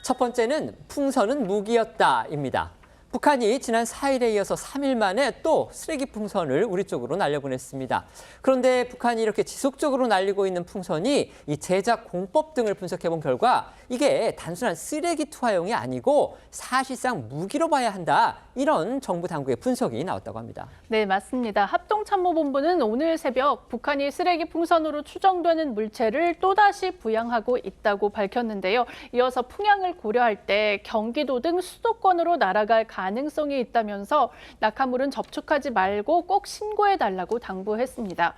첫 번째는 풍선은 무기였다입니다. 북한이 지난 4일에 이어서 3일 만에 또 쓰레기 풍선을 우리 쪽으로 날려보냈습니다. 그런데 북한이 이렇게 지속적으로 날리고 있는 풍선이 이 제작 공법 등을 분석해본 결과 이게 단순한 쓰레기 투하용이 아니고 사실상 무기로 봐야 한다. 이런 정부 당국의 분석이 나왔다고 합니다. 네, 맞습니다. 합동참모본부는 오늘 새벽 북한이 쓰레기 풍선으로 추정되는 물체를 또다시 부양하고 있다고 밝혔는데요. 이어서 풍향을 고려할 때 경기도 등 수도권으로 날아갈 가능성이 있다면서 낙하물은 접촉하지 말고 꼭 신고해달라고 당부했습니다.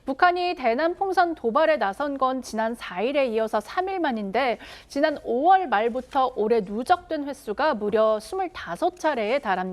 북한이 대남 풍선 도발에 나선 건 지난 4일에 이어서 3일 만인데 지난 5월 말부터 올해 누적된 횟수가 무려 25차례에 달합니다.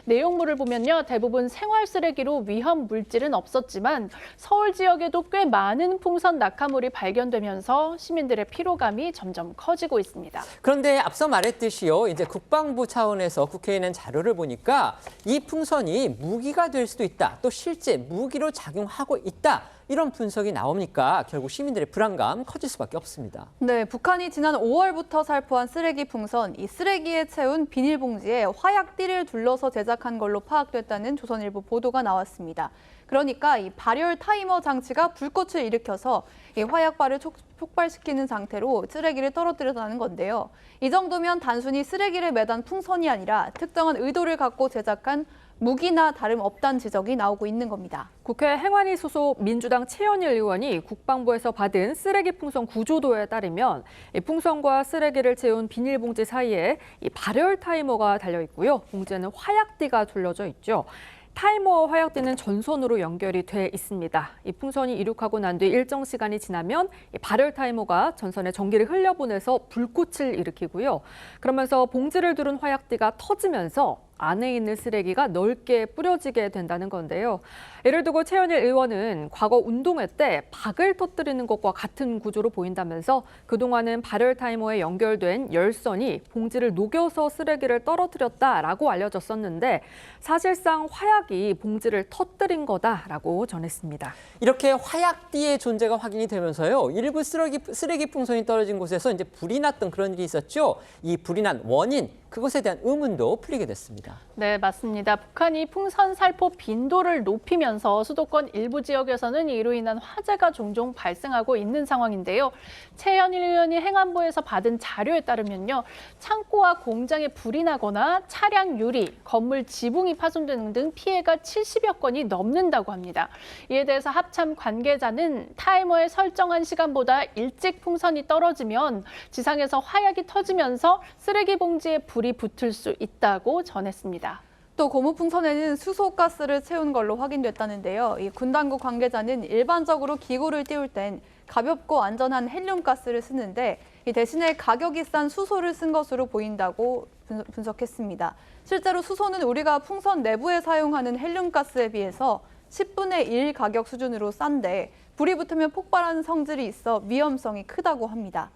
내용물을 보면요. 대부분 생활 쓰레기로 위험 물질은 없었지만 서울 지역에도 꽤 많은 풍선 낙하물이 발견되면서 시민들의 피로감이 점점 커지고 있습니다. 그런데 앞서 말했듯이요. 이제 국방부 차원에서 국회에 낸 자료를 보니까 이 풍선이 무기가 될 수도 있다. 또 실제 무기로 작용하고 있다. 이런 분석이 나오니까 결국 시민들의 불안감 커질 수밖에 없습니다. 네, 북한이 지난 5월부터 살포한 쓰레기 풍선, 이 쓰레기에 채운 비닐봉지에 화약띠를 둘러서 제작한 걸로 파악됐다는 조선일보 보도가 나왔습니다. 그러니까 이 발열 타이머 장치가 불꽃을 일으켜서 이 화약발을 폭발시키는 상태로 쓰레기를 떨어뜨렸다는 건데요. 이 정도면 단순히 쓰레기를 매단 풍선이 아니라 특정한 의도를 갖고 제작한 무기나 다름없다는 지적이 나오고 있는 겁니다. 국회 행안위 소속 민주당 최현일 의원이 국방부에서 받은 쓰레기 풍선 구조도에 따르면 이 풍선과 쓰레기를 채운 비닐봉지 사이에 이 발열 타이머가 달려 있고요. 봉지에는 화약띠가 둘러져 있죠. 타이머와 화약띠는 전선으로 연결이 돼 있습니다. 이 풍선이 이륙하고 난 뒤 일정 시간이 지나면 이 발열 타이머가 전선에 전기를 흘려보내서 불꽃을 일으키고요. 그러면서 봉지를 두른 화약띠가 터지면서 안에 있는 쓰레기가 넓게 뿌려지게 된다는 건데요. 이를 두고 최현일 의원은 과거 운동회 때 박을 터뜨리는 것과 같은 구조로 보인다면서 그동안은 발열 타이머에 연결된 열선이 봉지를 녹여서 쓰레기를 떨어뜨렸다라고 알려졌었는데 사실상 화약이 봉지를 터뜨린 거다라고 전했습니다. 이렇게 화약띠의 존재가 확인이 되면서요. 일부 쓰레기 풍선이 떨어진 곳에서 이제 불이 났던 그런 일이 있었죠. 이 불이 난 원인, 그것에 대한 의문도 풀리게 됐습니다. 네, 맞습니다. 북한이 풍선 살포 빈도를 높이면서 수도권 일부 지역에서는 이로 인한 화재가 종종 발생하고 있는 상황인데요. 최현일 의원이 행안부에서 받은 자료에 따르면요. 창고와 공장에 불이 나거나 차량 유리, 건물 지붕이 파손되는 등 피해가 70여 건이 넘는다고 합니다. 이에 대해서 합참 관계자는 타이머에 설정한 시간보다 일찍 풍선이 떨어지면 지상에서 화약이 터지면서 쓰레기 봉지에 불이 붙을 수 있다고 전했습니다. 또 고무풍선에는 수소가스를 채운 걸로 확인됐다는데요. 이 군당국 관계자는 일반적으로 기구를 띄울 땐 가볍고 안전한 헬륨가스를 쓰는데 이 대신에 가격이 싼 수소를 쓴 것으로 보인다고 분석했습니다. 실제로 수소는 우리가 풍선 내부에 사용하는 헬륨가스에 비해서 10분의 1 가격 수준으로 싼데 불이 붙으면 폭발하는 성질이 있어 위험성이 크다고 합니다.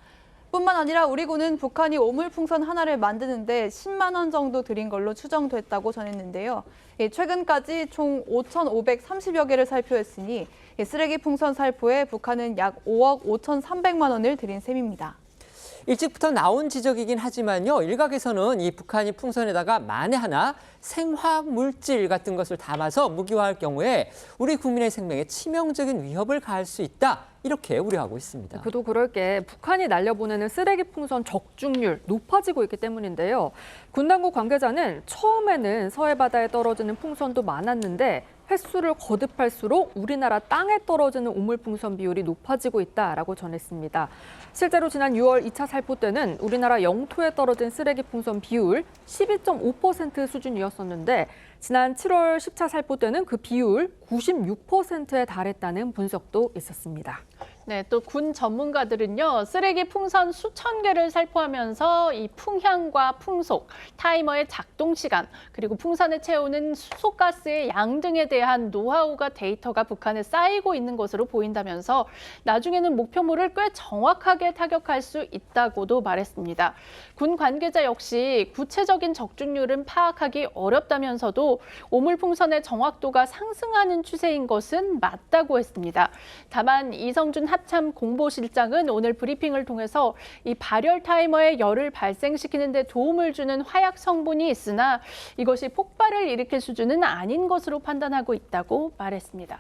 뿐만 아니라 우리 군은 북한이 오물풍선 하나를 만드는데 10만 원 정도 들인 걸로 추정됐다고 전했는데요. 최근까지 총 5,530여 개를 살포했으니 쓰레기 풍선 살포에 북한은 약 5억 5,300만 원을 들인 셈입니다. 일찍부터 나온 지적이긴 하지만요. 일각에서는 이 북한이 풍선에다가 만에 하나 생화학 물질 같은 것을 담아서 무기화할 경우에 우리 국민의 생명에 치명적인 위협을 가할 수 있다. 이렇게 우려하고 있습니다. 그도 그럴 게 북한이 날려보내는 쓰레기 풍선 적중률 높아지고 있기 때문인데요. 군당국 관계자는 처음에는 서해 바다에 떨어지는 풍선도 많았는데 횟수를 거듭할수록 우리나라 땅에 떨어지는 오물풍선 비율이 높아지고 있다라고 전했습니다. 실제로 지난 6월 2차 살포 때는 우리나라 영토에 떨어진 쓰레기 풍선 비율 12.5% 수준이었었는데 지난 7월 10차 살포 때는 그 비율 96%에 달했다는 분석도 있었습니다. 네, 또 군 전문가들은요, 쓰레기 풍선 수천 개를 살포하면서 이 풍향과 풍속, 타이머의 작동 시간, 그리고 풍선에 채우는 수소가스의 양 등에 대한 노하우가 데이터가 북한에 쌓이고 있는 것으로 보인다면서 나중에는 목표물을 꽤 정확하게 타격할 수 있다고도 말했습니다. 군 관계자 역시 구체적인 적중률은 파악하기 어렵다면서도 오물풍선의 정확도가 상승하는 추세인 것은 맞다고 했습니다. 다만 이성준 합참 공보실장은 오늘 브리핑을 통해서 이 발열 타이머에 열을 발생시키는 데 도움을 주는 화약 성분이 있으나 이것이 폭발을 일으킬 수준은 아닌 것으로 판단하고 있다고 말했습니다.